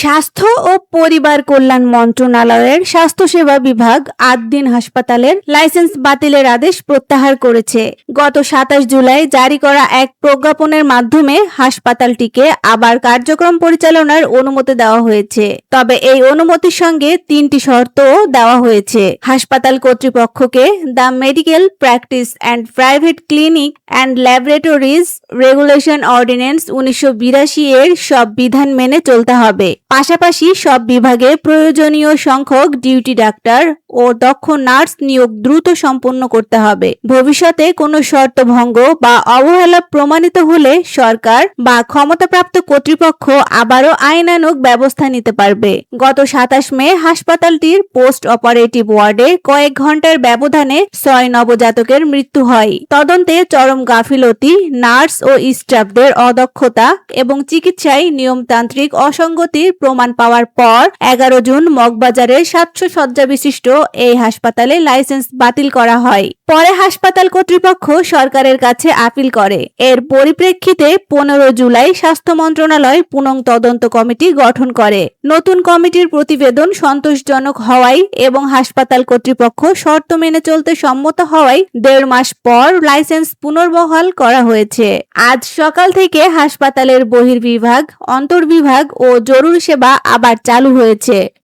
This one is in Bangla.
স্বাস্থ্য ও পরিবার কল্যাণ মন্ত্রণালয়ের স্বাস্থ্যসেবা বিভাগ ৮ দিন হাসপাতালের লাইসেন্স বাতিলের আদেশ প্রত্যাহার করেছে। গত ২৭ জুলাই জারি করা এক প্রজ্ঞাপনের মাধ্যমে হাসপাতালটিকে আবার কার্যক্রম পরিচালনার অনুমতি দেওয়া হয়েছে। তবে এই অনুমতির সঙ্গে ৩টি শর্তও দেওয়া হয়েছে। হাসপাতাল কর্তৃপক্ষকে the medical practice and private clinic and laboratories regulation ordinance ১৯৮২ এর সব বিধান মেনে চলতে হবে। পাশাপাশি সব বিভাগে প্রয়োজনীয় সংখ্যক ডিউটি ডাক্তার ও দক্ষ নার্স নিয়োগ দ্রুত সম্পন্ন করতে হবে। ভবিষ্যতে কোনো শর্ত ভঙ্গ বা অবহেলা প্রমাণিত হলে সরকার বা ক্ষমতাপ্রাপ্ত কর্তৃপক্ষ আবারও আইনানুগ ব্যবস্থা নিতে পারবে। গত ২৭ মে হাসপাতালটির পোস্ট অপারেটিভ ওয়ার্ডে কয়েক ঘন্টার ব্যবধানে ৬ নবজাতকের মৃত্যু হয়। তদন্তে চরম গাফিলতি, নার্স ও স্টাফদের অদক্ষতা এবং চিকিৎসায় নিয়মতান্ত্রিক অসঙ্গতির প্রমাণ পাওয়ার পর ১১ জুন মগবাজারের ৭০০ শয্যা বিশিষ্ট এই হাসপাতালে লাইসেন্স বাতিল করা হয়। পরে হাসপাতাল কর্তৃপক্ষ সরকারের কাছে আপিল করে। এর পরিপ্রেক্ষিতে ১৫ জুলাই স্বাস্থ্য মন্ত্রণালয় পুনঃ তদন্ত কমিটি গঠন করে। নতুন কমিটির প্রতিবেদন সন্তোষজনক হওয়ায় এবং হাসপাতাল কর্তৃপক্ষ শর্ত মেনে চলতে সম্মত হওয়ায় ১.৫ মাস পর লাইসেন্স পুনর্বহাল করা হয়েছে। আজ সকাল থেকে হাসপাতালের বহির্বিভাগ, অন্তর্বিভাগ ও জরুরি সেবা আবার চালু হয়েছে।